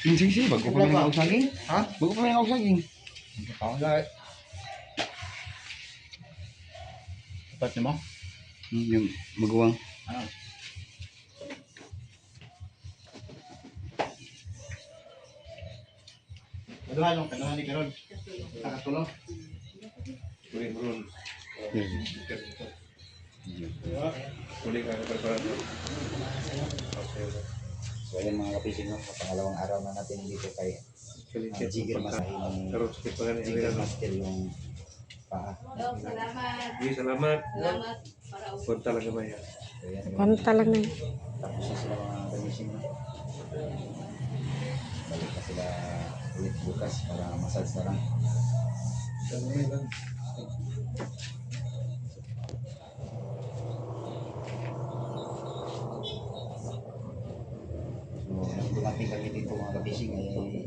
Sige, sige. Bago pa may ako saging. Ha? Bago pa may ako saging. Ako guys. Dapat niyo mo? Yung maguwang. Ah. Kaduhan yung kaduhan ni Karol. Nakatulong. Kulit ron. Yes. Kulit ka preparado. So ayan mga kapising, no? Pangalawang araw na natin dito kay Jigger Masahin ng Karon sakit pa gani. Jigger Master yung paa. Salamat. Salamat. Salamat. Para Punta lang gamay. So ayan, Panta lang na yun. tapos na sila mga kapising, no? Balik na sila ulit bukas para massage na lang. Gamay lang. So nung dumating kami dito mga kapising ay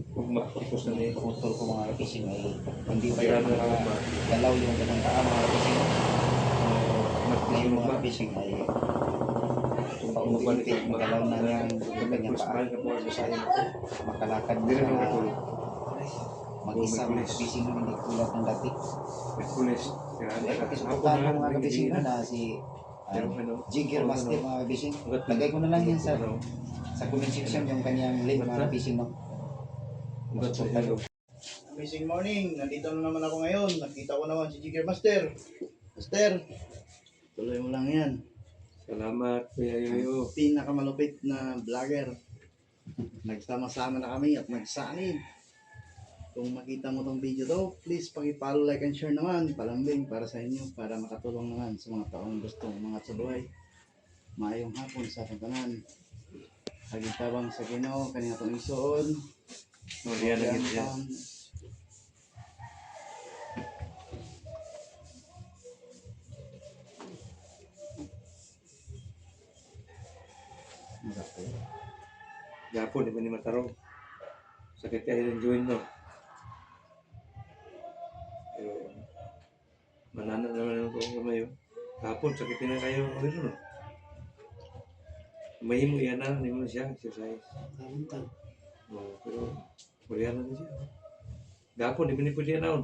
Kung makikos na niya. putol ko mga kapising ay hindi pa Kaya yan na lang ba? galaw yung ganang paa mga kapising. Ngayon mga Magkakaroon kapising ay Kung paunti-unti paunti-unti magalaw na niya ang kanyang paa. Makalakad Hindi na na nakatulog. mag-isa mga kapising hindi tulad ng dati. May pulis. Ay, pakisuportahan ko mga kabising na si Jigger Master mga kabising. Lagay ko na lang yan sa comment section yung kanyang link mga kabising. No? Amazing morning. Nandito na naman ako ngayon. Nakita ko naman si Jigger Master. Master, tuloy mo lang yan. Salamat, Kuya Yoyo. Pinakamalupit na vlogger. Nagsama-sama na kami at nagsanib. Kung makita mo tong video to, please paki-follow, like, and share naman. Palambing para sa inyo, para makatulong naman sa mga taong gusto mga saluhay. Maayong hapon sa tanan. Hagitabang sa Ginoo kanina tong isuon. Yan lagi yan. Gapon, di ba ni matarong? Sakit kayo ng joint, no? Pero, manana naman ang kong kamay, oh. Gapon, sakit na kayo, no? May mo yan na, hindi mo siya, exercise. Oh, pero, kulihan na siya. Gapon, di ba ni pwede yan naon?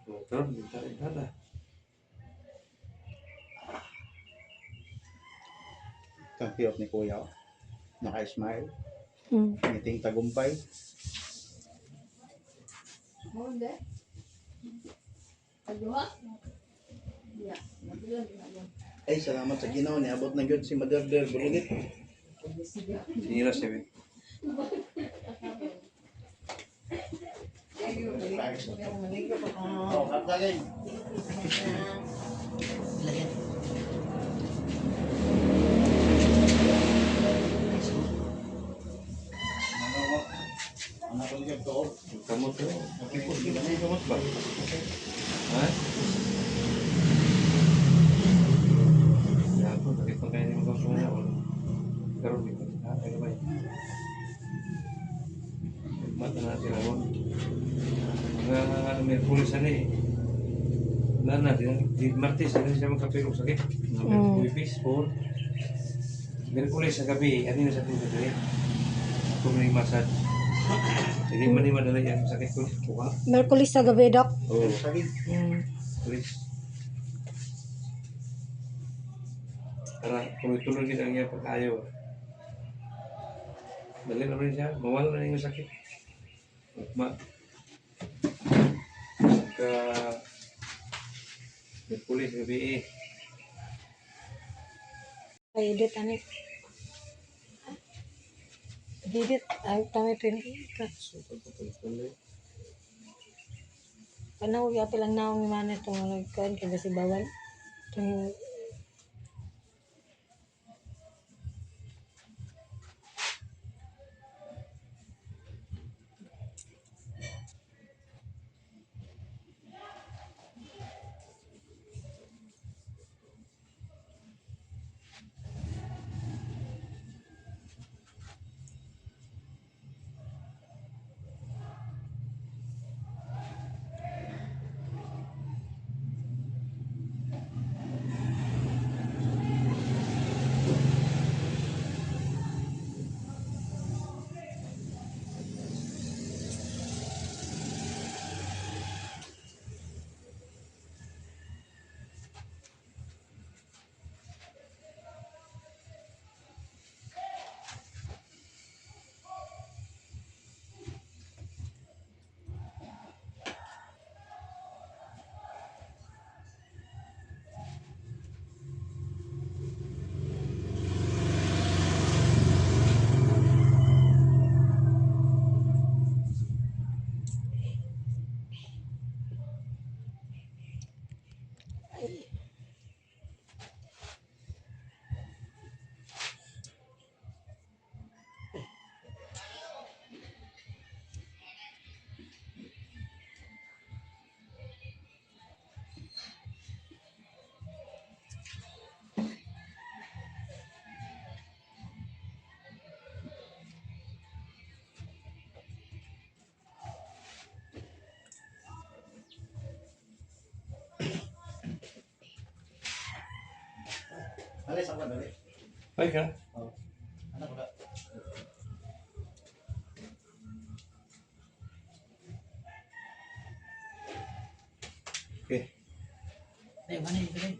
Oh, karon, binta rin kada. Kampiot ni Kuya. Naka-smile. Mm. Ngiting tagumpay. mo de. Aduha. Ya, madulan na. Ay, salamat sa Ginoo. Niabot na gyud si Mother Der Bulilit. Sinira siya, eh. Oh, kaptagin. Ano ko gyud to? Kamot, oh. Makipot, di ba may kamot ba? Ha? Gapon, sakit pa kayo ng kamot na, oh. Karon, di ba? Ay, ba? Mata natin ako. Mga may pulis na eh. Wala na, di Martes, hindi siya magkapirong sakit. Mga puipis, po. Merkulis sa gabi, ano na sa ating gabi? Kung may masad. Hindi man ni madala yan, sakit ko. Kuha. Merkulis sa gabi, Doc. Oo, Sakit. Mm. pulis. Para tuloy-tuloy din ang iyang pagkayo. Dali naman siya, mawala na yung sakit. Ugma. Pagka Merkulis gabi eh. Ay, edit, ano? Edit, ay, kami ito So, pagpapalipalay. Panahog, yapi lang na akong imana itong nagkaan, kaya si bawal. Itong Dali sa dali. Ay ka. Anak ko na. Okay. Eh, mana ini?